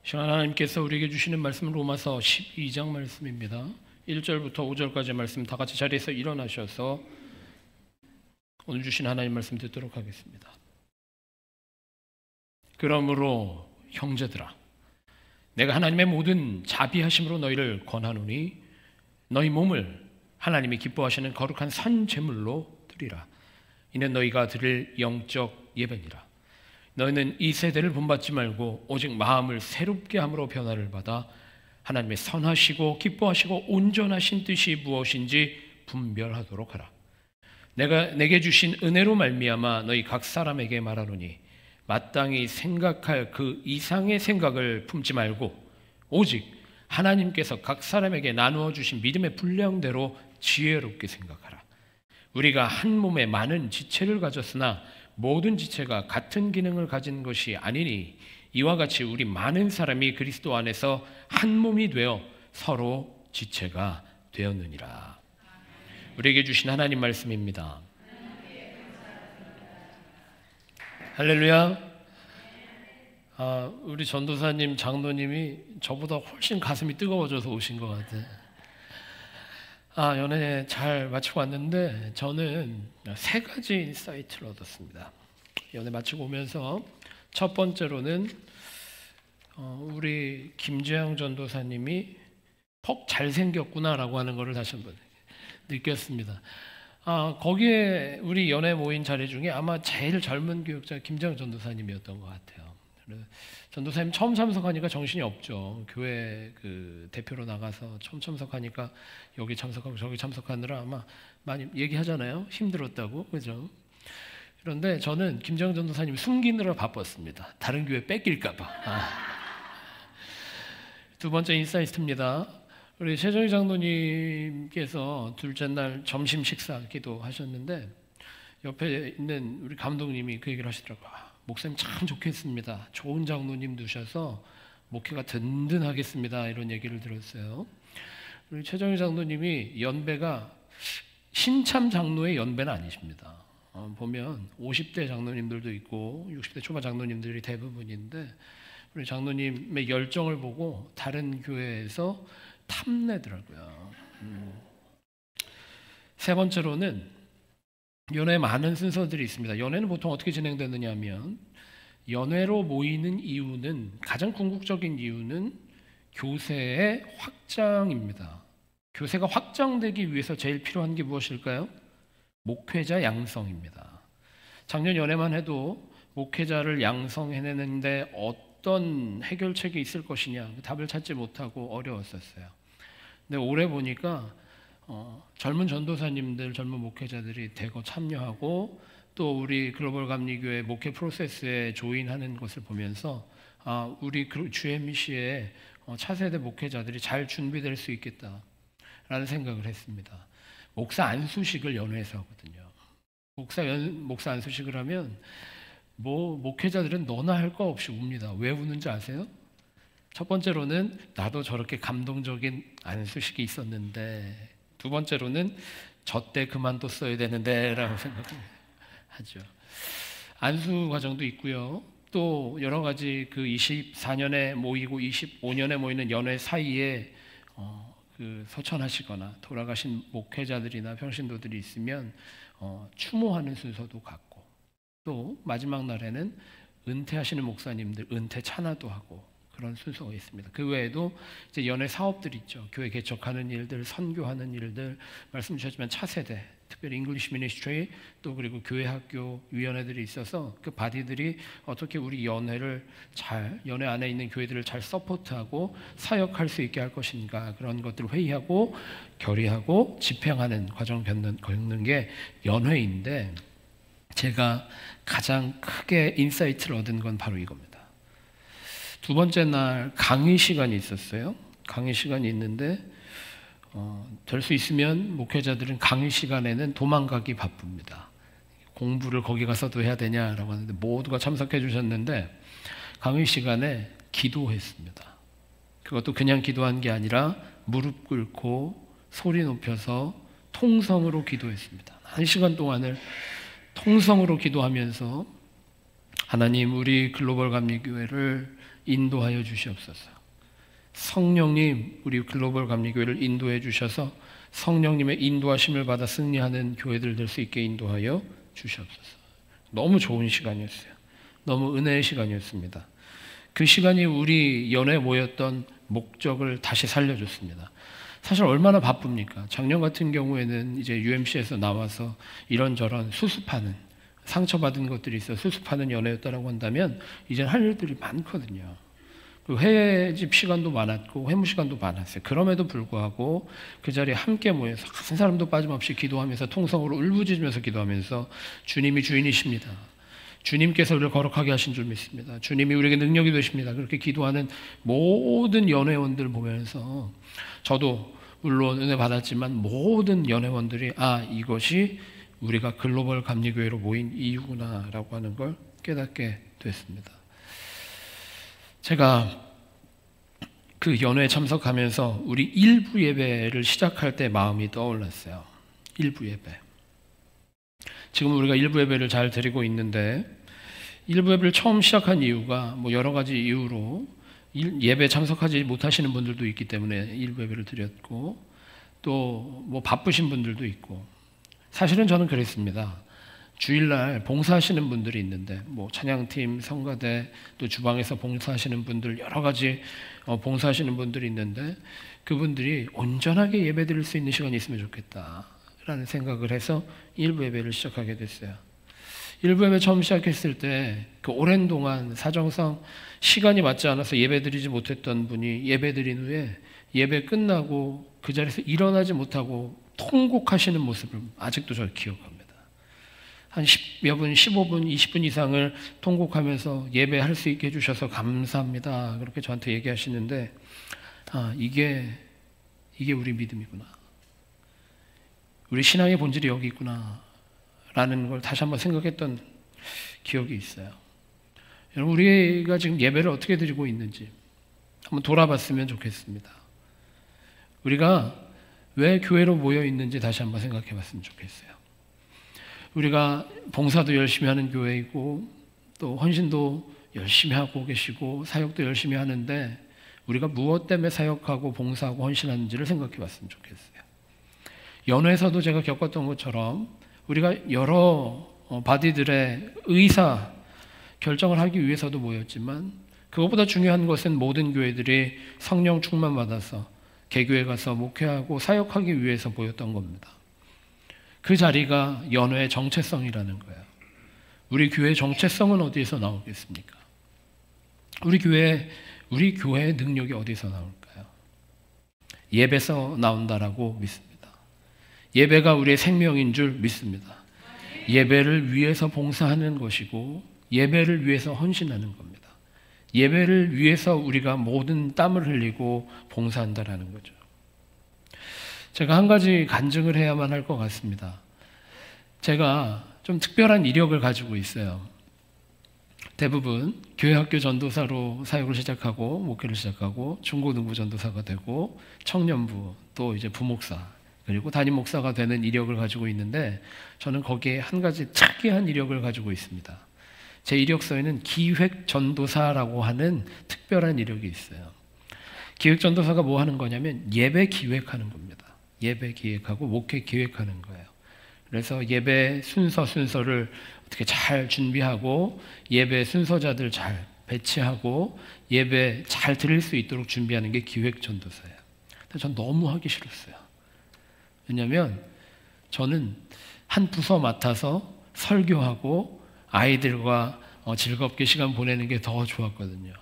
시간 하나님께서 우리에게 주시는 말씀은 로마서 12장 말씀입니다. 1절부터 5절까지 말씀 다 같이 자리에서 일어나셔서 오늘 주신 하나님 말씀 듣도록 하겠습니다. 그러므로 형제들아, 내가 하나님의 모든 자비하심으로 너희를 권하노니 너희 몸을 하나님이 기뻐하시는 거룩한 산 제물로 드리라. 이는 너희가 드릴 영적 예배니라. 너희는 이 세대를 본받지 말고 오직 마음을 새롭게 함으로 변화를 받아 하나님의 선하시고 기뻐하시고 온전하신 뜻이 무엇인지 분별하도록 하라. 내가 내게 주신 은혜로 말미암아 너희 각 사람에게 말하노니 마땅히 생각할 그 이상의 생각을 품지 말고 오직 하나님께서 각 사람에게 나누어 주신 믿음의 분량대로 지혜롭게 생각하라. 우리가 한 몸에 많은 지체를 가졌으나 모든 지체가 같은 기능을 가진 것이 아니니 이와 같이 우리 많은 사람이 그리스도 안에서 한 몸이 되어 서로 지체가 되었느니라. 우리에게 주신 하나님 말씀입니다. 할렐루야. 우리 전도사님, 장로님이 저보다 훨씬 가슴이 뜨거워져서 오신 것 같아. 연애 잘 마치고 왔는데 저는 3가지 인사이트를 얻었습니다. 연애 마치고 오면서 첫 번째로는 우리 김재영 전도사님이 퍽 잘생겼구나라고 하는 것을 다시 한번 느꼈습니다. 거기에 우리 연애 모임 자리 중에 아마 제일 젊은 교육자 김재영 전도사님이었던 것 같아요. 전도사님 처음 참석하니까 정신이 없죠. 교회 그 대표로 나가서 처음 참석하니까 여기 참석하고 저기 참석하느라 아마 많이 얘기하잖아요. 힘들었다고, 그죠? 그런데 저는 김재영 전도사님 숨기느라 바빴습니다. 다른 교회 뺏길까봐. 두 번째 인사이트입니다. 우리 최정희 장로님께서 둘째 날 점심 식사 기도하셨는데 옆에 있는 우리 감독님이 그 얘기를 하시더라고요. 목사님 참 좋겠습니다. 좋은 장로님 두셔서 목회가 든든하겠습니다. 이런 얘기를 들었어요. 우리 최정희 장로님이 연배가 신참 장로의 연배는 아니십니다. 보면 50대 장로님들도 있고 60대 초반 장로님들이 대부분인데 우리 장로님의 열정을 보고 다른 교회에서 탐내더라고요. 세 번째로는 연애에 많은 순서들이 있습니다. 연애는 보통 어떻게 진행되느냐 하면 연애로 모이는 이유는, 가장 궁극적인 이유는 교세의 확장입니다. 교세가 확장되기 위해서 제일 필요한 게 무엇일까요? 목회자 양성입니다. 작년 연애만 해도 목회자를 양성해내는데 어떤 해결책이 있을 것이냐 답을 찾지 못하고 어려웠었어요. 근데 올해 보니까 젊은 전도사님들, 젊은 목회자들이 대거 참여하고 또 우리 글로벌 감리교회 목회 프로세스에 조인하는 것을 보면서 우리 GMC의 차세대 목회자들이 잘 준비될 수 있겠다라는 생각을 했습니다. 목사 안수식을 연회해서 하거든요. 목사 안수식을 하면 목회자들은 너나 할 거 없이 웁니다. 왜 우는지 아세요? 첫 번째로는 나도 저렇게 감동적인 안수식이 있었는데, 두 번째로는 저 때 그만뒀어야 되는데 라고 생각하죠. 안수 과정도 있고요. 또 여러 가지 그 24년에 모이고 25년에 모이는 연회 사이에 그 소천하시거나 돌아가신 목회자들이나 평신도들이 있으면 추모하는 순서도 갖고, 또 마지막 날에는 은퇴하시는 목사님들 은퇴 찬화도 하고 그런 순서가 있습니다. 그 외에도 이제 연애 사업들이 있죠. 교회 개척하는 일들, 선교하는 일들, 말씀 주셨지만 차세대, 특별히 잉글리시 미니스트리, 또 그리고 교회 학교 위원회들이 있어서 그 바디들이 어떻게 우리 연애 안에 있는 교회들을 잘 서포트하고 사역할 수 있게 할 것인가, 그런 것들을 회의하고 결의하고 집행하는 과정을 겪는 게 연회인데, 제가 가장 크게 인사이트를 얻은 건 바로 이겁니다. 두 번째 날 강의 시간이 있었어요. 강의 시간이 있는데 될 수 있으면 목회자들은 강의 시간에는 도망가기 바쁩니다. 공부를 거기 가서도 해야 되냐라고 하는데 모두가 참석해 주셨는데 강의 시간에 기도했습니다. 그것도 그냥 기도한 게 아니라 무릎 꿇고 소리 높여서 통성으로 기도했습니다. 1시간 동안을 통성으로 기도하면서 하나님, 우리 글로벌 감리교회를 인도하여 주시옵소서. 성령님, 우리 글로벌 감리교회를 인도해 주셔서 성령님의 인도하심을 받아 승리하는 교회들 될 수 있게 인도하여 주시옵소서. 너무 좋은 시간이었어요. 너무 은혜의 시간이었습니다. 그 시간이 우리 연회에 모였던 목적을 다시 살려줬습니다. 사실 얼마나 바쁩니까? 작년 같은 경우에는 이제 UMC에서 나와서 이런저런 수습하는, 상처받은 것들이 있어 수습하는 연회였다라고 한다면 이제는 할 일들이 많거든요. 회집 시간도 많았고 회무 시간도 많았어요. 그럼에도 불구하고 그 자리에 함께 모여서 한 사람도 빠짐없이 기도하면서 통성으로 울부짖으면서 기도하면서 주님이 주인이십니다. 주님께서 우리를 거룩하게 하신 줄 믿습니다. 주님이 우리에게 능력이 되십니다. 그렇게 기도하는 모든 연회원들 보면서 저도 물론 은혜 받았지만 모든 연회원들이 이것이 우리가 글로벌 감리교회로 모인 이유구나라고 하는 걸 깨닫게 됐습니다. 제가 그 연회에 참석하면서 우리 일부 예배를 시작할 때 마음이 떠올랐어요. 일부 예배. 지금 우리가 일부 예배를 잘 드리고 있는데 일부 예배를 처음 시작한 이유가 여러 가지 이유로 예배 참석하지 못하시는 분들도 있기 때문에 일부 예배를 드렸고 또 바쁘신 분들도 있고 사실은 저는 그랬습니다. 주일날 봉사하시는 분들이 있는데 찬양팀, 성가대, 또 주방에서 봉사하시는 분들 여러 가지 봉사하시는 분들이 있는데 그분들이 온전하게 예배 드릴 수 있는 시간이 있으면 좋겠다라는 생각을 해서 일부 예배를 시작하게 됐어요. 일부 예배 처음 시작했을 때 그 오랜 동안 사정상 시간이 맞지 않아서 예배 드리지 못했던 분이 예배 드린 후에 예배 끝나고 그 자리에서 일어나지 못하고 통곡하시는 모습을 아직도 저 기억합니다. 한 10여 분, 15분, 20분 이상을 통곡하면서 예배할 수 있게 해주셔서 감사합니다. 그렇게 저한테 얘기하시는데 이게 우리 믿음이구나. 우리 신앙의 본질이 여기 있구나 라는 걸 다시 한번 생각했던 기억이 있어요. 여러분, 우리가 지금 예배를 어떻게 드리고 있는지 한번 돌아봤으면 좋겠습니다. 우리가 왜 교회로 모여 있는지 다시 한번 생각해 봤으면 좋겠어요. 우리가 봉사도 열심히 하는 교회이고 또 헌신도 열심히 하고 계시고 사역도 열심히 하는데 우리가 무엇 때문에 사역하고 봉사하고 헌신하는지를 생각해 봤으면 좋겠어요. 연회에서도 제가 겪었던 것처럼 우리가 여러 바디들의 의사 결정을 하기 위해서도 모였지만 그것보다 중요한 것은 모든 교회들이 성령 충만 받아서 개교회 가서 목회하고 사역하기 위해서 모였던 겁니다. 그 자리가 연회의 정체성이라는 거예요. 우리 교회의 정체성은 어디에서 나오겠습니까? 우리 교회의 능력이 어디서 나올까요? 예배에서 나온다라고 믿습니다. 예배가 우리의 생명인 줄 믿습니다. 예배를 위해서 봉사하는 것이고 예배를 위해서 헌신하는 겁니다. 예배를 위해서 우리가 모든 땀을 흘리고 봉사한다라는 거죠. 제가 한 가지 간증을 해야만 할 것 같습니다. 제가 좀 특별한 이력을 가지고 있어요. 대부분 교회학교 전도사로 사역을 시작하고 목회를 시작하고 중고등부 전도사가 되고 청년부 또 이제 부목사 그리고 담임 목사가 되는 이력을 가지고 있는데 저는 거기에 한 가지 특이한 이력을 가지고 있습니다. 제 이력서에는 기획전도사라고 하는 특별한 이력이 있어요. 기획전도사가 뭐 하는 거냐면 예배 기획하는 겁니다. 예배 기획하고 목회 기획하는 거예요. 그래서 예배 순서를 어떻게 잘 준비하고 예배 순서자들 잘 배치하고 예배 잘 드릴 수 있도록 준비하는 게 기획전도사예요. 근데 전 너무 하기 싫었어요. 왜냐하면 저는 한 부서 맡아서 설교하고 아이들과 즐겁게 시간 보내는 게 더 좋았거든요.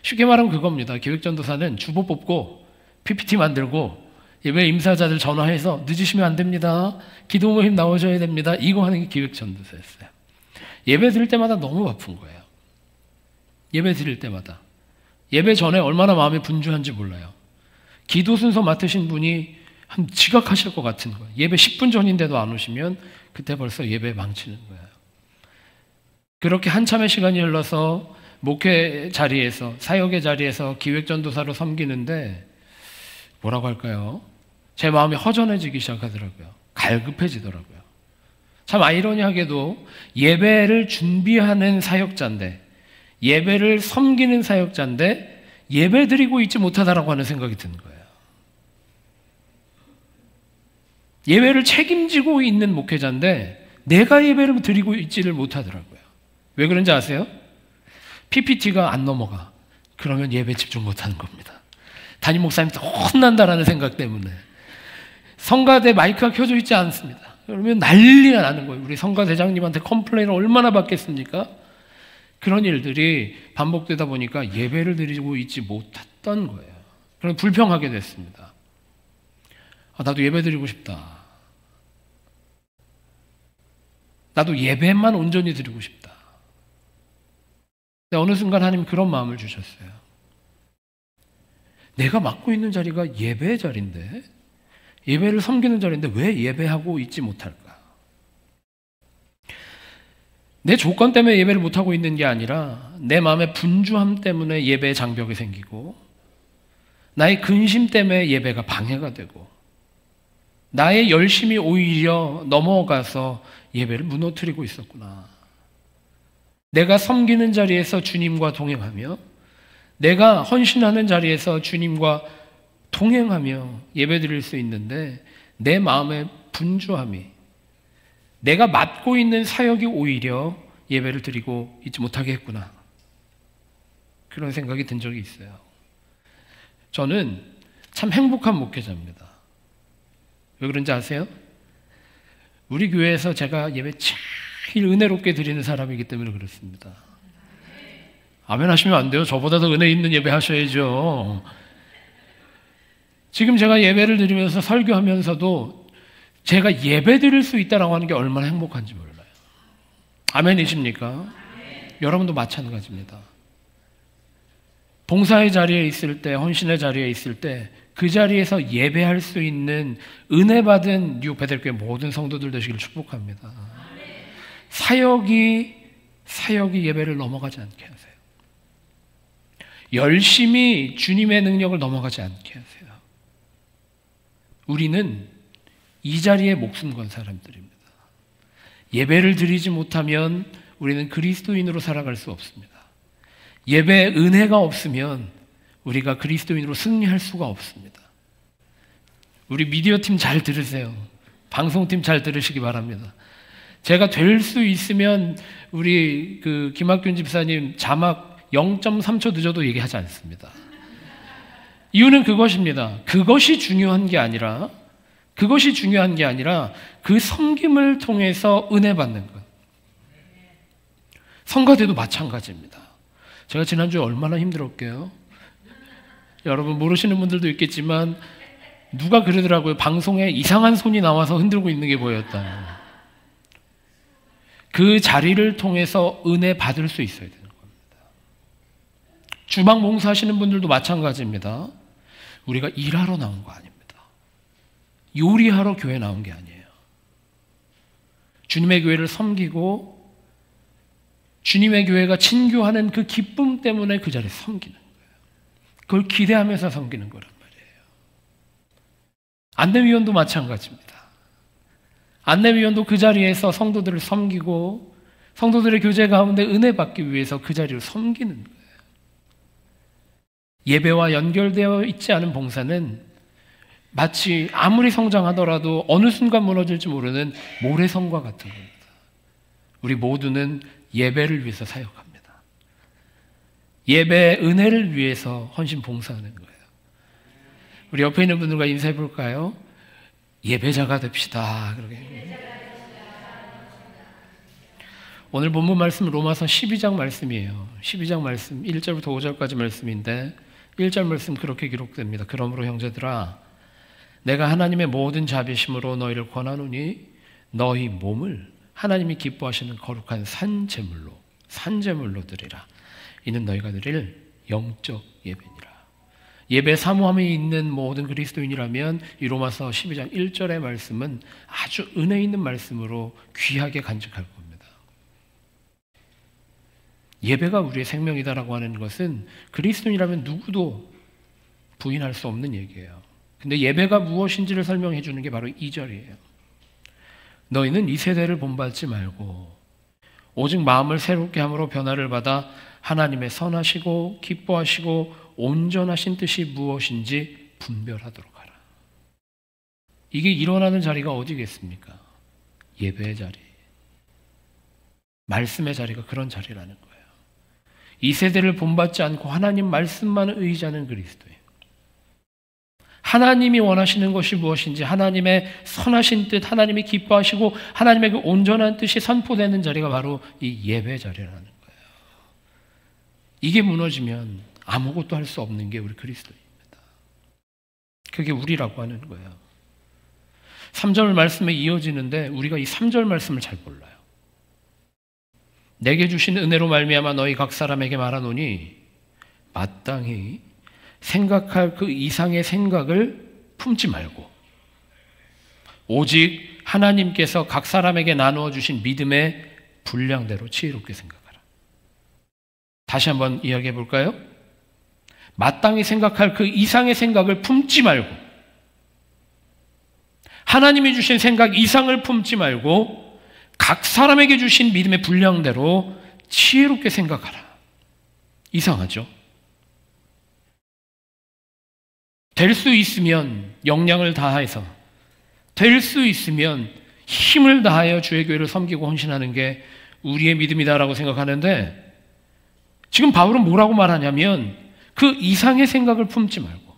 쉽게 말하면 그겁니다. 기획전도사는 주보 뽑고 PPT 만들고 예배 임사자들 전화해서 늦으시면 안 됩니다. 기도 모임 나오셔야 됩니다. 이거 하는 게 기획전도사였어요. 예배 드릴 때마다 너무 바쁜 거예요. 예배 드릴 때마다. 예배 전에 얼마나 마음이 분주한지 몰라요. 기도 순서 맡으신 분이 한 지각하실 것 같은 거예요. 예배 10분 전인데도 안 오시면 그때 벌써 예배 망치는 거예요. 그렇게 한참의 시간이 흘러서 목회 자리에서 사역의 자리에서 기획전도사로 섬기는데 뭐라고 할까요? 제 마음이 허전해지기 시작하더라고요. 갈급해지더라고요. 참 아이러니하게도 예배를 준비하는 사역자인데 예배를 섬기는 사역자인데 예배 드리고 있지 못하다라고 하는 생각이 드는 거예요. 예배를 책임지고 있는 목회자인데 내가 예배를 드리고 있지를 못하더라고요. 왜 그런지 아세요? PPT가 안 넘어가. 그러면 예배 집중 못하는 겁니다. 담임 목사님한테 혼난다라는 생각 때문에. 성가대 마이크가 켜져 있지 않습니다. 그러면 난리가 나는 거예요. 우리 성가대장님한테 컴플레인을 얼마나 받겠습니까? 그런 일들이 반복되다 보니까 예배를 드리고 있지 못했던 거예요. 그럼 불평하게 됐습니다. 나도 예배 드리고 싶다. 나도 예배만 온전히 드리고 싶다. 근데 어느 순간 하나님 그런 마음을 주셨어요. 내가 맡고 있는 자리가 예배의 자리인데, 예배를 섬기는 자리인데 왜 예배하고 있지 못할까? 내 조건 때문에 예배를 못하고 있는 게 아니라 내 마음의 분주함 때문에 예배의 장벽이 생기고, 나의 근심 때문에 예배가 방해가 되고, 나의 열심이 오히려 넘어가서 예배를 무너뜨리고 있었구나. 내가 섬기는 자리에서 주님과 동행하며, 내가 헌신하는 자리에서 주님과 동행하며 예배 드릴 수 있는데 내 마음의 분주함이, 내가 맡고 있는 사역이 오히려 예배를 드리고 있지 못하게 했구나. 그런 생각이 든 적이 있어요. 저는 참 행복한 목회자입니다. 왜 그런지 아세요? 우리 교회에서 제가 예배 제일 은혜롭게 드리는 사람이기 때문에 그렇습니다. 아멘 하시면 안 돼요. 저보다 더 은혜 있는 예배 하셔야죠. 지금 제가 예배를 드리면서 설교하면서도 제가 예배 드릴 수 있다라고 하는 게 얼마나 행복한지 몰라요. 아멘이십니까? 여러분도 마찬가지입니다. 봉사의 자리에 있을 때, 헌신의 자리에 있을 때 그 자리에서 예배할 수 있는 은혜 받은 뉴 베델교회 모든 성도들 되시길 축복합니다. 사역이 예배를 넘어가지 않게 하세요. 열심히 주님의 능력을 넘어가지 않게 하세요. 우리는 이 자리에 목숨 건 사람들입니다. 예배를 드리지 못하면 우리는 그리스도인으로 살아갈 수 없습니다. 예배에 은혜가 없으면 우리가 그리스도인으로 승리할 수가 없습니다. 우리 미디어팀 잘 들으세요. 방송팀 잘 들으시기 바랍니다. 제가 될 수 있으면 우리 김학균 집사님 자막 0.3초 늦어도 얘기하지 않습니다. 이유는 그것입니다. 그것이 중요한 게 아니라 그 섬김을 통해서 은혜 받는 것. 성가대도 마찬가지입니다. 제가 지난주에 얼마나 힘들었게요. 여러분 모르시는 분들도 있겠지만 누가 그러더라고요. 방송에 이상한 손이 나와서 흔들고 있는 게 보였다. 그 자리를 통해서 은혜 받을 수 있어야 되는 겁니다. 주방 봉사하시는 분들도 마찬가지입니다. 우리가 일하러 나온 거 아닙니다. 요리하러 교회 나온 게 아니에요. 주님의 교회를 섬기고 주님의 교회가 친교하는 그 기쁨 때문에 그 자리에 섬기는 거예요. 그걸 기대하면서 섬기는 거란 말이에요. 안내위원도 마찬가지입니다. 안내위원도 그 자리에서 성도들을 섬기고 성도들의 교제 가운데 은혜 받기 위해서 그 자리를 섬기는 거예요. 예배와 연결되어 있지 않은 봉사는 마치 아무리 성장하더라도 어느 순간 무너질지 모르는 모래성과 같은 겁니다. 우리 모두는 예배를 위해서 사역합니다. 예배의 은혜를 위해서 헌신 봉사하는 거예요. 우리 옆에 있는 분들과 인사해 볼까요? 예배자가 됩시다. 그러게. 오늘 본문 말씀은 로마서 12장 말씀이에요. 12장 말씀 1절부터 5절까지 말씀인데 1절 말씀 그렇게 기록됩니다. 그러므로 형제들아 내가 하나님의 모든 자비심으로 너희를 권하노니 너희 몸을 하나님이 기뻐하시는 거룩한 산제물로 드리라. 이는 너희가 드릴 영적 예배니라. 예배 사모함이 있는 모든 그리스도인이라면 이 로마서 12장 1절의 말씀은 아주 은혜 있는 말씀으로 귀하게 간직할 겁니다. 예배가 우리의 생명이다라고 하는 것은 그리스도인이라면 누구도 부인할 수 없는 얘기예요. 근데 예배가 무엇인지를 설명해 주는 게 바로 2절이에요. 너희는 이 세대를 본받지 말고 오직 마음을 새롭게 함으로 변화를 받아 하나님의 선하시고 기뻐하시고 온전하신 뜻이 무엇인지 분별하도록 하라. 이게 일어나는 자리가 어디겠습니까? 예배의 자리, 말씀의 자리가 그런 자리라는 거예요. 이 세대를 본받지 않고 하나님 말씀만 의지하는 그리스도예요. 하나님이 원하시는 것이 무엇인지, 하나님의 선하신 뜻, 하나님이 기뻐하시고 하나님의 그 온전한 뜻이 선포되는 자리가 바로 이 예배 자리라는 거예요. 이게 무너지면 아무것도 할 수 없는 게 우리 그리스도입니다. 그게 우리라고 하는 거예요. 3절 말씀에 이어지는데 우리가 이 3절 말씀을 잘 몰라요. 내게 주신 은혜로 말미암아 너희 각 사람에게 말하노니 마땅히 생각할 그 이상의 생각을 품지 말고 오직 하나님께서 각 사람에게 나누어 주신 믿음의 분량대로 지혜롭게 생각하라. 다시 한번 이야기해 볼까요? 마땅히 생각할 그 이상의 생각을 품지 말고, 하나님이 주신 생각 이상을 품지 말고 각 사람에게 주신 믿음의 분량대로 지혜롭게 생각하라. 이상하죠? 될 수 있으면 역량을 다해서, 될 수 있으면 힘을 다하여 주의 교회를 섬기고 헌신하는 게 우리의 믿음이다라고 생각하는데, 지금 바울은 뭐라고 말하냐면 그 이상의 생각을 품지 말고,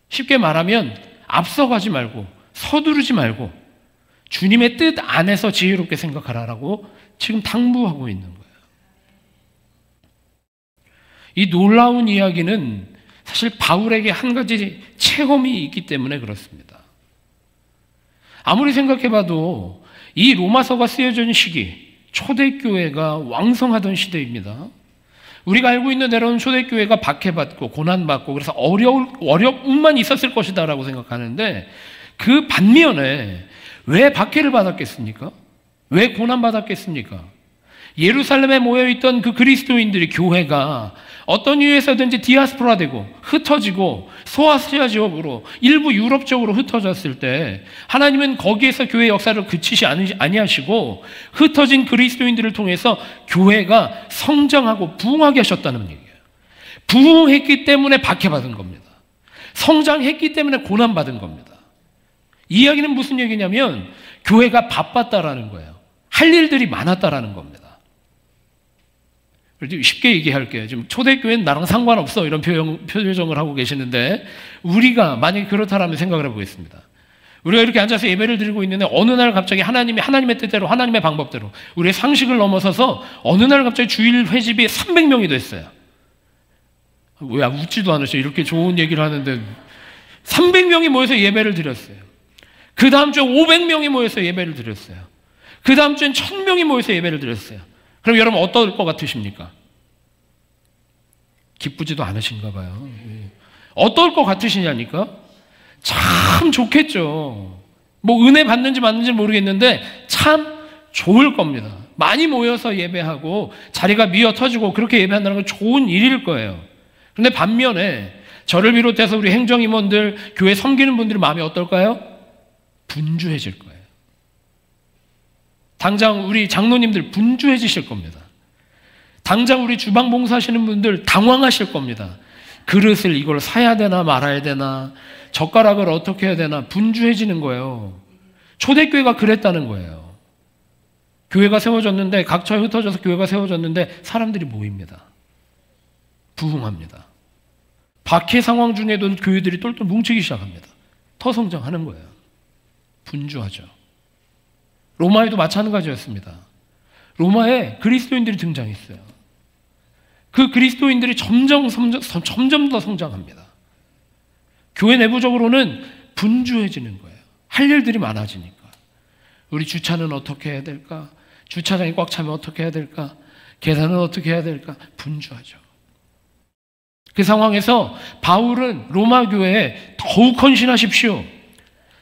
쉽게 말하면 앞서가지 말고 서두르지 말고 주님의 뜻 안에서 지혜롭게 생각하라라고 지금 당부하고 있는 거예요. 이 놀라운 이야기는 사실 바울에게 한 가지 체험이 있기 때문에 그렇습니다. 아무리 생각해봐도 이 로마서가 쓰여진 시기, 초대교회가 왕성하던 시대입니다. 우리가 알고 있는 대로는 초대교회가 박해받고 고난받고 그래서 어려움만 있었을 것이다라고 생각하는데, 그 반면에 왜 박해를 받았겠습니까? 왜 고난받았겠습니까? 예루살렘에 모여있던 그 그리스도인들이, 교회가 어떤 이유에서든지 디아스포라 되고 흩어지고 소아시아 지역으로, 일부 유럽 쪽으로 흩어졌을 때 하나님은 거기에서 교회 역사를 그치지 아니하시고 흩어진 그리스도인들을 통해서 교회가 성장하고 부흥하게 하셨다는 얘기예요. 부흥했기 때문에 박해받은 겁니다. 성장했기 때문에 고난받은 겁니다. 이 이야기는 무슨 얘기냐면 교회가 바빴다라는 거예요. 할 일들이 많았다라는 겁니다. 쉽게 얘기할게요. 지금 초대교회는 나랑 상관없어 이런 표정을 하고 계시는데, 우리가 만약에 그렇다라면 생각을 해보겠습니다. 우리가 이렇게 앉아서 예배를 드리고 있는데 어느 날 갑자기 하나님이 하나님의 뜻대로, 하나님의 방법대로 우리의 상식을 넘어서서 어느 날 갑자기 주일 회집이 300명이 됐어요. 왜 웃지도 않으셔? 이렇게 좋은 얘기를 하는데 300명이 모여서 예배를 드렸어요. 그 다음 주에 500명이 모여서 예배를 드렸어요. 그 다음 주엔 1000명이 모여서 예배를 드렸어요. 그럼 여러분 어떨 것 같으십니까? 기쁘지도 않으신가 봐요. 어떨 것 같으시냐니까? 참 좋겠죠. 뭐 은혜 받는지 맞는지 모르겠는데 참 좋을 겁니다. 많이 모여서 예배하고 자리가 미어 터지고 그렇게 예배한다는 건 좋은 일일 거예요. 그런데 반면에 저를 비롯해서 우리 행정임원들, 교회 섬기는 분들의 마음이 어떨까요? 분주해질 거예요. 당장 우리 장로님들 분주해지실 겁니다. 당장 우리 주방 봉사하시는 분들 당황하실 겁니다. 그릇을 이걸 사야 되나 말아야 되나, 젓가락을 어떻게 해야 되나, 분주해지는 거예요. 초대교회가 그랬다는 거예요. 교회가 세워졌는데, 각처에 흩어져서 교회가 세워졌는데 사람들이 모입니다. 부흥합니다. 박해 상황 중에도 교회들이 똘똘 뭉치기 시작합니다. 더 성장하는 거예요. 분주하죠. 로마에도 마찬가지였습니다. 로마에 그리스도인들이 등장했어요. 그 그리스도인들이 점점 더 성장합니다. 교회 내부적으로는 분주해지는 거예요. 할 일들이 많아지니까. 우리 주차는 어떻게 해야 될까? 주차장이 꽉 차면 어떻게 해야 될까? 계산은 어떻게 해야 될까? 분주하죠. 그 상황에서 바울은 로마 교회에 더욱 헌신하십시오,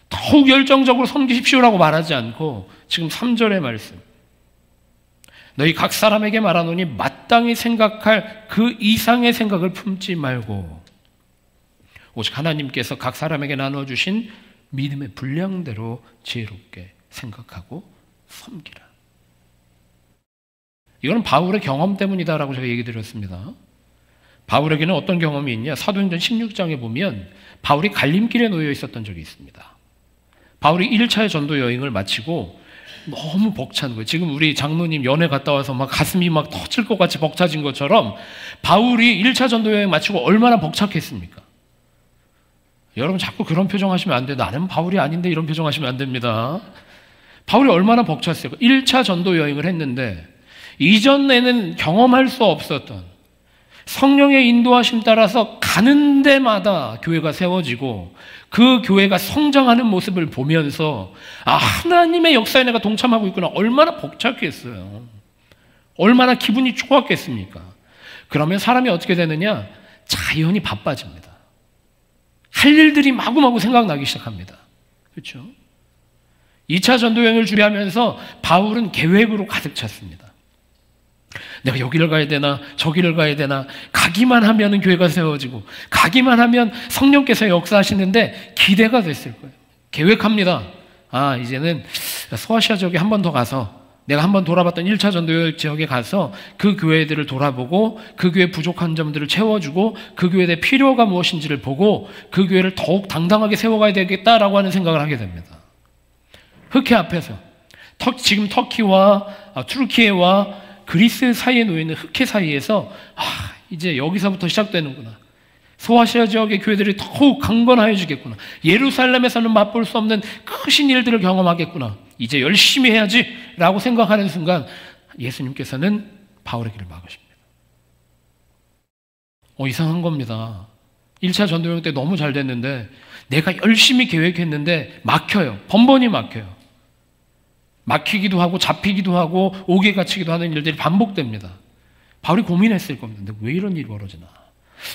더욱 열정적으로 섬기십시오라고 말하지 않고 지금 3절의 말씀, 너희 각 사람에게 말하노니 마땅히 생각할 그 이상의 생각을 품지 말고 오직 하나님께서 각 사람에게 나눠주신 믿음의 분량대로 지혜롭게 생각하고 섬기라. 이거는 바울의 경험 때문이다라고 제가 얘기 드렸습니다. 바울에게는 어떤 경험이 있냐? 사도행전 16장에 보면 바울이 갈림길에 놓여 있었던 적이 있습니다. 바울이 1차의 전도 여행을 마치고 너무 벅찬 거예요. 지금 우리 장로님 연애 갔다 와서 막 가슴이 막 터질 것 같이 벅차진 것처럼 바울이 1차 전도 여행 마치고 얼마나 벅찼겠습니까? 여러분 자꾸 그런 표정 하시면 안 돼요. 나는 바울이 아닌데 이런 표정 하시면 안 됩니다. 바울이 얼마나 벅찼어요. 1차 전도 여행을 했는데 이전에는 경험할 수 없었던 성령의 인도하심 따라서 가는 데마다 교회가 세워지고 그 교회가 성장하는 모습을 보면서 하나님의 역사에 내가 동참하고 있구나. 얼마나 벅찼겠어요. 얼마나 기분이 좋았겠습니까? 그러면 사람이 어떻게 되느냐? 자연히 바빠집니다. 할 일들이 마구마구 생각나기 시작합니다. 그렇죠? 2차 전도여행을 준비하면서 바울은 계획으로 가득 찼습니다. 내가 여기를 가야 되나 저기를 가야 되나, 가기만 하면 교회가 세워지고 가기만 하면 성령께서 역사하시는데 기대가 됐을 거예요. 계획합니다. 이제는 소아시아 지역에 한 번 더 가서 내가 한번 돌아봤던 1차 전도 지역에 가서 그 교회들을 돌아보고 그 교회 부족한 점들을 채워주고 그 교회의 필요가 무엇인지를 보고 그 교회를 더욱 당당하게 세워가야 되겠다라고 하는 생각을 하게 됩니다. 흑해 앞에서 지금 터키와 투르키예와 그리스 사이에 놓여있는 흑해 사이에서 이제 여기서부터 시작되는구나. 소아시아 지역의 교회들이 더욱 강건하여지겠구나. 예루살렘에서는 맛볼 수 없는 크신 일들을 경험하겠구나. 이제 열심히 해야지 라고 생각하는 순간 예수님께서는 바울의 길을 막으십니다. 이상한 겁니다. 1차 전도여행 때 너무 잘 됐는데 내가 열심히 계획했는데 막혀요. 번번이 막혀요. 막히기도 하고 잡히기도 하고 옥에 갇히기도 하는 일들이 반복됩니다. 바울이 고민했을 겁니다. 근데 왜 이런 일이 벌어지나?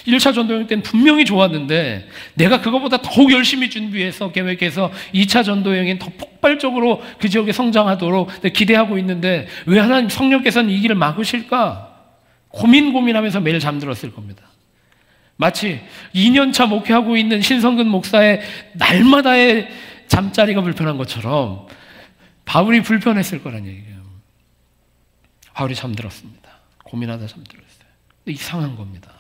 1차 전도여행 때는 분명히 좋았는데 내가 그거보다 더욱 열심히 준비해서 계획해서 2차 전도여행엔 더 폭발적으로 그 지역에 성장하도록 기대하고 있는데 왜 하나님 성령께서는 이 길을 막으실까? 고민하면서 매일 잠들었을 겁니다. 마치 2년차 목회하고 있는 신성근 목사의 날마다의 잠자리가 불편한 것처럼 바울이 불편했을 거란 얘기예요. 바울이 잠들었습니다. 고민하다 잠들었어요. 근데 이상한 겁니다.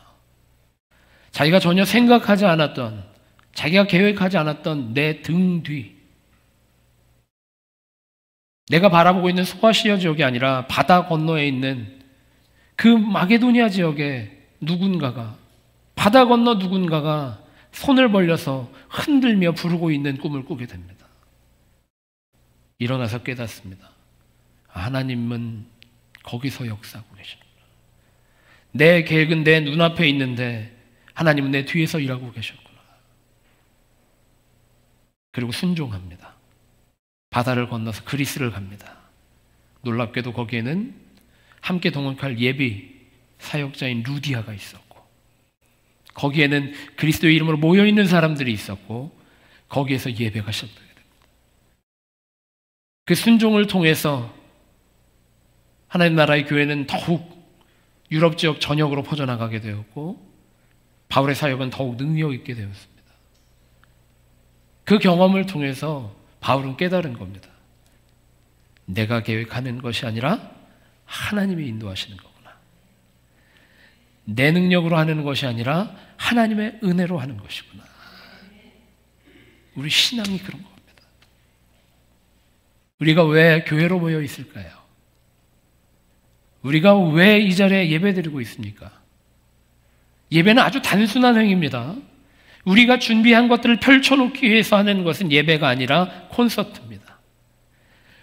자기가 전혀 생각하지 않았던, 자기가 계획하지 않았던 내 등 뒤, 내가 바라보고 있는 소아시아 지역이 아니라 바다 건너에 있는 그 마게도니아 지역에 바다 건너 누군가가 손을 벌려서 흔들며 부르고 있는 꿈을 꾸게 됩니다. 일어나서 깨닫습니다. 하나님은 거기서 역사하고 계시구나. 내 계획은 내 눈앞에 있는데 하나님은 내 뒤에서 일하고 계셨구나. 그리고 순종합니다. 바다를 건너서 그리스를 갑니다. 놀랍게도 거기에는 함께 동역할 예비 사역자인 루디아가 있었고 거기에는 그리스도의 이름으로 모여있는 사람들이 있었고 거기에서 예배가 시작됩니다. 그 순종을 통해서 하나님 나라의 교회는 더욱 유럽 지역 전역으로 퍼져나가게 되었고 바울의 사역은 더욱 능력 있게 되었습니다. 그 경험을 통해서 바울은 깨달은 겁니다. 내가 계획하는 것이 아니라 하나님이 인도하시는 거구나. 내 능력으로 하는 것이 아니라 하나님의 은혜로 하는 것이구나. 우리 신앙이 그런 겁니다. 우리가 왜 교회로 모여 있을까요? 우리가 왜 이 자리에 예배드리고 있습니까? 예배는 아주 단순한 행위입니다. 우리가 준비한 것들을 펼쳐놓기 위해서 하는 것은 예배가 아니라 콘서트입니다.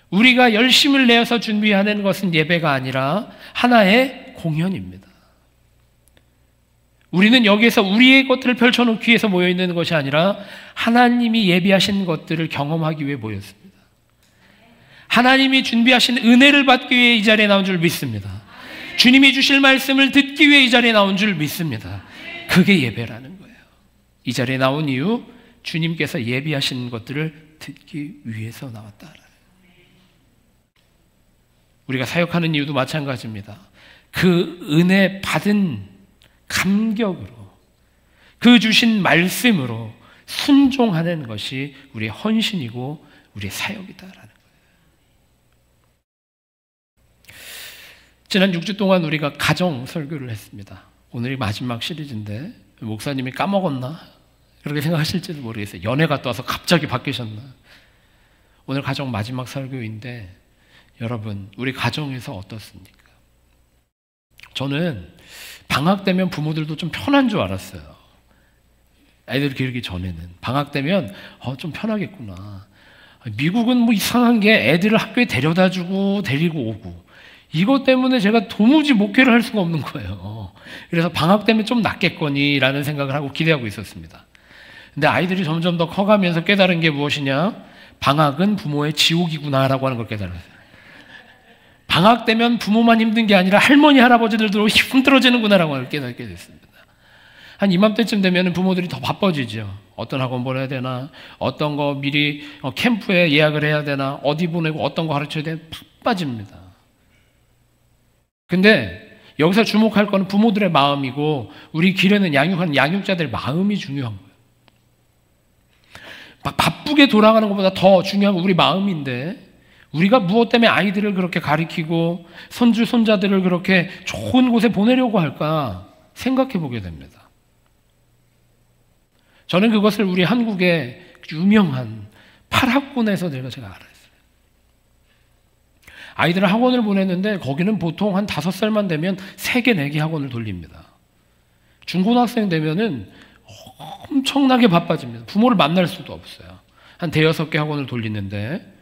우리가 열심을 내어서 준비하는 것은 예배가 아니라 하나의 공연입니다. 우리는 여기에서 우리의 것들을 펼쳐놓기 위해서 모여있는 것이 아니라 하나님이 예비하신 것들을 경험하기 위해 모였습니다. 하나님이 준비하신 은혜를 받기 위해 이 자리에 나온 줄 믿습니다. 주님이 주실 말씀을 듣기 위해 이 자리에 나온 줄 믿습니다. 그게 예배라는 거예요. 이 자리에 나온 이유, 주님께서 예비하신 것들을 듣기 위해서 나왔다. 우리가 사역하는 이유도 마찬가지입니다. 그 은혜 받은 감격으로, 그 주신 말씀으로 순종하는 것이 우리의 헌신이고 우리의 사역이다라는 거예요. 지난 6주 동안 우리가 가정 설교를 했습니다. 오늘이 마지막 시리즈인데 목사님이 까먹었나? 그렇게 생각하실지도 모르겠어요. 연애 갔다 와서 갑자기 바뀌셨나? 오늘 가정 마지막 설교인데 여러분, 우리 가정에서 어떻습니까? 저는 방학 되면 부모들도 좀 편한 줄 알았어요. 애들 기르기 전에는 방학 되면 좀 편하겠구나. 미국은 뭐 이상한 게 애들을 학교에 데려다주고 데리고 오고 이것 때문에 제가 도무지 목회를 할 수가 없는 거예요. 그래서 방학 때문에 좀 낫겠거니라는 생각을 하고 기대하고 있었습니다. 근데 아이들이 점점 더 커가면서 깨달은 게 무엇이냐? 방학은 부모의 지옥이구나라고 하는 걸 깨달았어요. 방학 되면 부모만 힘든 게 아니라 할머니, 할아버지들도 힘들어지는구나라고 하는 걸 깨닫게 됐습니다. 한 이맘때쯤 되면 부모들이 더 바빠지죠. 어떤 학원 보내야 되나, 어떤 거 미리 캠프에 예약을 해야 되나, 어디 보내고 어떤 거 가르쳐야 되나 바빠집니다. 근데 여기서 주목할 거는 부모들의 마음이고 우리 길에는 양육하는 양육자들의 마음이 중요한 거예요. 막 바쁘게 돌아가는 것보다 더 중요한 건 우리 마음인데 우리가 무엇 때문에 아이들을 그렇게 가리키고 손주, 손자들을 그렇게 좋은 곳에 보내려고 할까 생각해 보게 됩니다. 저는 그것을 우리 한국의 유명한 팔학군에서 제가 알았어요. 아이들을 학원을 보냈는데 거기는 보통 한 5살만 되면 3개, 4개 학원을 돌립니다. 중고등학생 되면은 엄청나게 바빠집니다. 부모를 만날 수도 없어요. 한 5-6개 학원을 돌리는데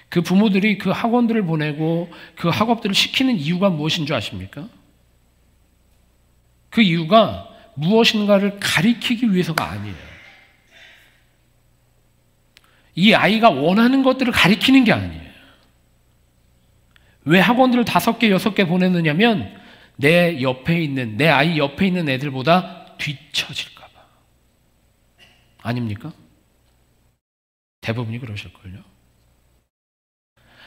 그 부모들이 그 학원들을 보내고 그 학업들을 시키는 이유가 무엇인 줄 아십니까? 그 이유가 무엇인가를 가리키기 위해서가 아니에요. 이 아이가 원하는 것들을 가리키는 게 아니에요. 왜 학원들을 5개, 6개 보냈느냐면 내 아이 옆에 있는 애들보다 뒤처질까 봐. 아닙니까? 대부분이 그러실걸요.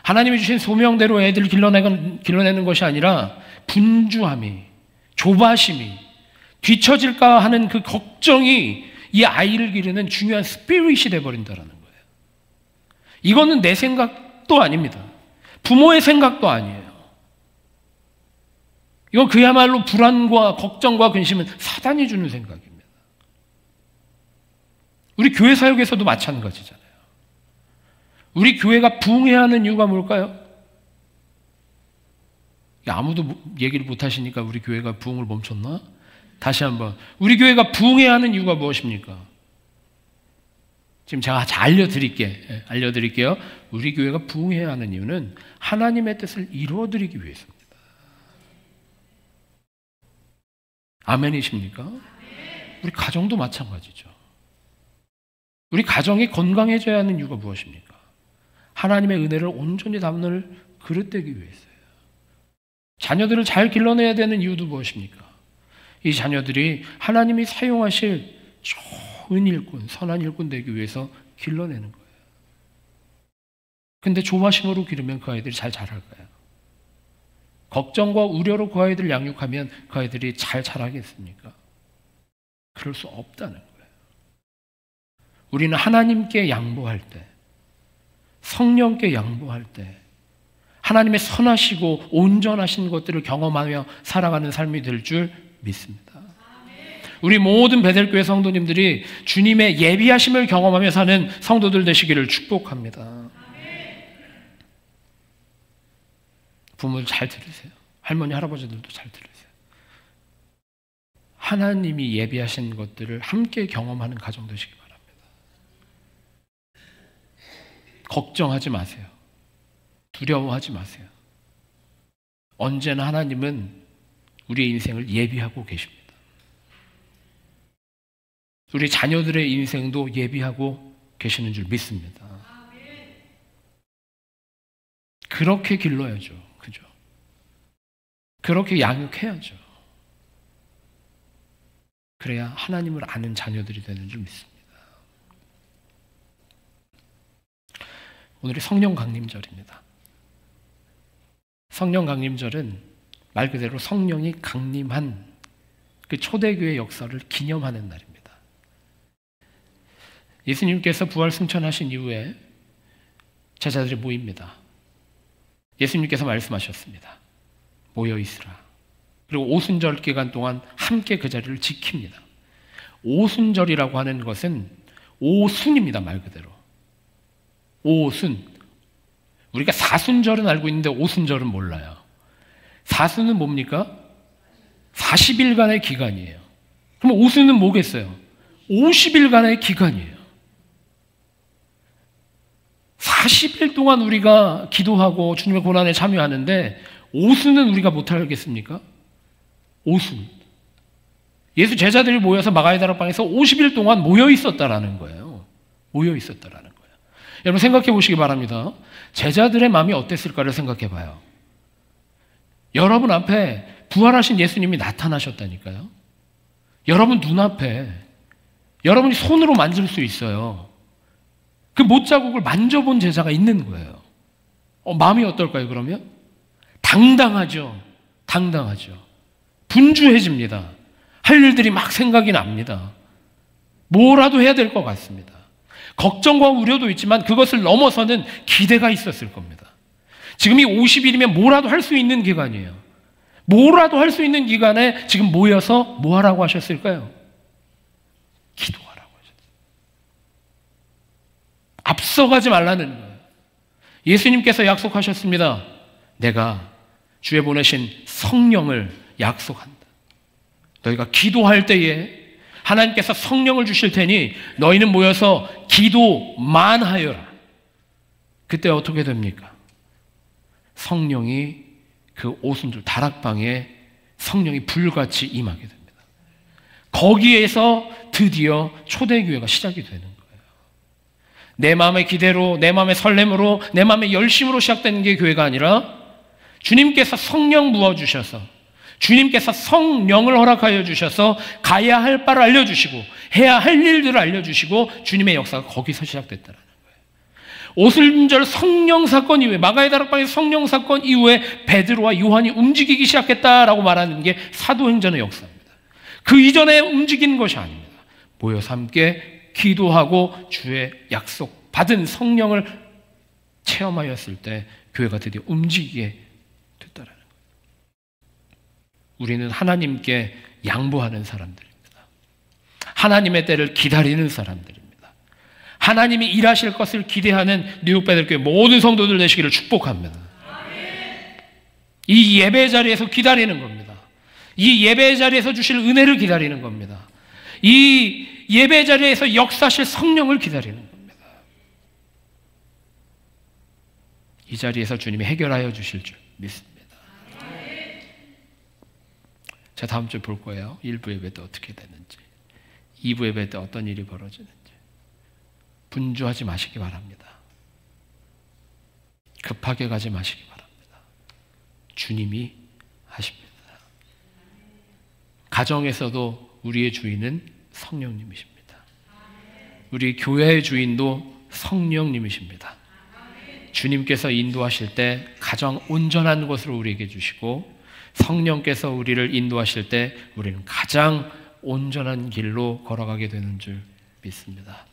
하나님이 주신 소명대로 애들을 길러내는 것이 아니라 분주함이, 조바심이, 뒤처질까 하는 그 걱정이 이 아이를 기르는 중요한 스피릿이 돼버린다는 거예요. 이거는 내 생각도 아닙니다. 부모의 생각도 아니에요. 이건 그야말로 불안과 걱정과 근심은 사단이 주는 생각입니다. 우리 교회 사역에서도 마찬가지잖아요. 우리 교회가 부흥해야 하는 이유가 뭘까요? 아무도 얘기를 못 하시니까 우리 교회가 부흥을 멈췄나? 다시 한번. 우리 교회가 부흥해야 하는 이유가 무엇입니까? 지금 제가 알려드릴게요. 우리 교회가 부흥해야 하는 이유는 하나님의 뜻을 이루어드리기 위해서입니다. 아멘이십니까? 우리 가정도 마찬가지죠. 우리 가정이 건강해져야 하는 이유가 무엇입니까? 하나님의 은혜를 온전히 담을 그릇되기 위해서예요. 자녀들을 잘 길러내야 되는 이유도 무엇입니까? 이 자녀들이 하나님이 사용하실 좋은 일꾼, 선한 일꾼 되기 위해서 길러내는 거예요. 근데 조바심으로 기르면 그 아이들이 잘 자랄까요? 걱정과 우려로 그 아이들을 양육하면 그 아이들이 잘 자라겠습니까? 그럴 수 없다는 거예요. 우리는 하나님께 양보할 때, 성령께 양보할 때 하나님의 선하시고 온전하신 것들을 경험하며 살아가는 삶이 될 줄 믿습니다. 우리 모든 베델교회 성도님들이 주님의 예비하심을 경험하며 사는 성도들 되시기를 축복합니다. 부모들 잘 들으세요. 할머니, 할아버지들도 잘 들으세요. 하나님이 예비하신 것들을 함께 경험하는 가정 되시기 바랍니다. 걱정하지 마세요. 두려워하지 마세요. 언제나 하나님은 우리의 인생을 예비하고 계십니다. 우리 자녀들의 인생도 예비하고 계시는 줄 믿습니다. 그렇게 길러야죠. 그죠? 그렇게 양육해야죠. 그래야 하나님을 아는 자녀들이 되는 줄 믿습니다. 오늘이 성령 강림절입니다. 성령 강림절은 말 그대로 성령이 강림한 그 초대교회 역사를 기념하는 날입니다. 예수님께서 부활 승천하신 이후에 제자들이 모입니다. 예수님께서 말씀하셨습니다. 모여 있으라. 그리고 오순절 기간 동안 함께 그 자리를 지킵니다. 오순절이라고 하는 것은 오순입니다. 말 그대로 오순. 우리가 사순절은 알고 있는데 오순절은 몰라요. 사순은 뭡니까? 40일간의 기간이에요. 그럼 오순은 뭐겠어요? 50일간의 기간이에요. 40일 동안 우리가 기도하고 주님의 고난에 참여하는데 오순은 우리가 못하겠습니까? 오순. 예수 제자들이 모여서 마가의 다락방에서 50일 동안 모여 있었다라는 거예요. 모여 있었다라는 거예요. 여러분 생각해 보시기 바랍니다. 제자들의 마음이 어땠을까를 생각해 봐요. 여러분 앞에 부활하신 예수님이 나타나셨다니까요. 여러분 눈앞에 여러분이 손으로 만질 수 있어요. 그 못자국을 만져본 제자가 있는 거예요. 마음이 어떨까요, 그러면? 당당하죠. 당당하죠. 분주해집니다. 할 일들이 막 생각이 납니다. 뭐라도 해야 될 것 같습니다. 걱정과 우려도 있지만 그것을 넘어서는 기대가 있었을 겁니다. 지금이 50일이면 뭐라도 할 수 있는 기간이에요. 뭐라도 할 수 있는 기간에 지금 모여서 뭐 하라고 하셨을까요? 기도하라고 하셨어요. 앞서가지 말라는 거예요. 예수님께서 약속하셨습니다. 내가 주에 보내신 성령을 약속한다. 너희가 기도할 때에 하나님께서 성령을 주실 테니 너희는 모여서 기도만 하여라. 그때 어떻게 됩니까? 성령이 그 오순절 다락방에 성령이 불같이 임하게 됩니다. 거기에서 드디어 초대교회가 시작이 되는 거예요. 내 마음의 기대로, 내 마음의 설렘으로, 내 마음의 열심으로 시작되는 게 교회가 아니라 주님께서 성령 부어주셔서, 주님께서 성령을 허락하여 주셔서 가야 할 바를 알려주시고 해야 할 일들을 알려주시고 주님의 역사가 거기서 시작됐다는 거예요. 오순절 성령 사건 이후에, 마가의 다락방의 성령 사건 이후에 베드로와 요한이 움직이기 시작했다라고 말하는 게 사도행전의 역사입니다. 그 이전에 움직인 것이 아닙니다. 모여서 함께 기도하고 주의 약속 받은 성령을 체험하였을 때 교회가 드디어 움직이게 됐다라는 거예요. 우리는 하나님께 양보하는 사람들입니다. 하나님의 때를 기다리는 사람들입니다. 하나님이 일하실 것을 기대하는 뉴욕배들교회 모든 성도들 되시기를 축복합니다. 이 예배 자리에서 기다리는 겁니다. 이 예배 자리에서 주실 은혜를 기다리는 겁니다. 이 예배 자리에서 역사하실 성령을 기다리는 겁니다. 이 자리에서 주님이 해결하여 주실 줄 믿습니다. 자, 다음 주에 볼 거예요. 1부 예배 때 어떻게 되는지, 2부 예배 때 어떤 일이 벌어지는지. 분주하지 마시기 바랍니다. 급하게 가지 마시기 바랍니다. 주님이 하십니다. 가정에서도 우리의 주인은 성령님이십니다. 우리 교회의 주인도 성령님이십니다. 주님께서 인도하실 때 가장 온전한 것으로 우리에게 주시고, 성령께서 우리를 인도하실 때 우리는 가장 온전한 길로 걸어가게 되는 줄 믿습니다.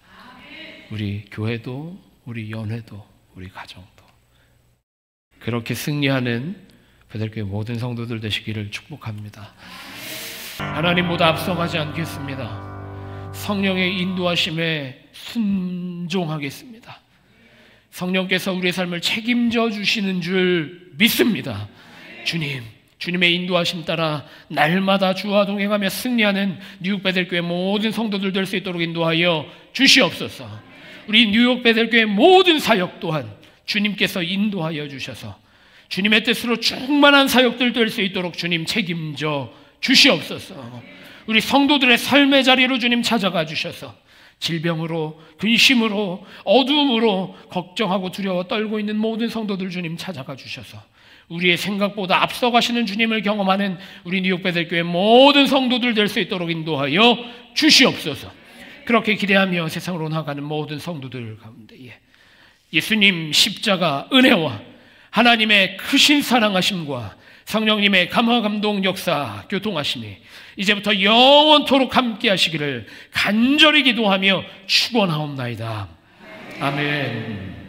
우리 교회도, 우리 연회도, 우리 가정도 그렇게 승리하는 베들교회 모든 성도들 되시기를 축복합니다. 하나님보다 앞서가지 않겠습니다. 성령의 인도하심에 순종하겠습니다. 성령께서 우리의 삶을 책임져 주시는 줄 믿습니다. 주님, 주님의 인도하심 따라 날마다 주와 동행하며 승리하는 뉴욕 베들교회 모든 성도들 될 수 있도록 인도하여 주시옵소서. 우리 뉴욕 베들교회 모든 사역 또한 주님께서 인도하여 주셔서 주님의 뜻으로 충만한 사역들 될 수 있도록 주님 책임져 주시옵소서. 우리 성도들의 삶의 자리로 주님 찾아가 주셔서 질병으로, 근심으로, 어두움으로 걱정하고 두려워 떨고 있는 모든 성도들 주님 찾아가 주셔서 우리의 생각보다 앞서가시는 주님을 경험하는 우리 뉴욕 베들교회 모든 성도들 될 수 있도록 인도하여 주시옵소서. 그렇게 기대하며 세상으로 나가는 모든 성도들 가운데에 예수님 십자가 은혜와 하나님의 크신 사랑하심과 성령님의 감화 감동 역사 교통하심이 이제부터 영원토록 함께 하시기를 간절히 기도하며 축원하옵나이다. 아멘.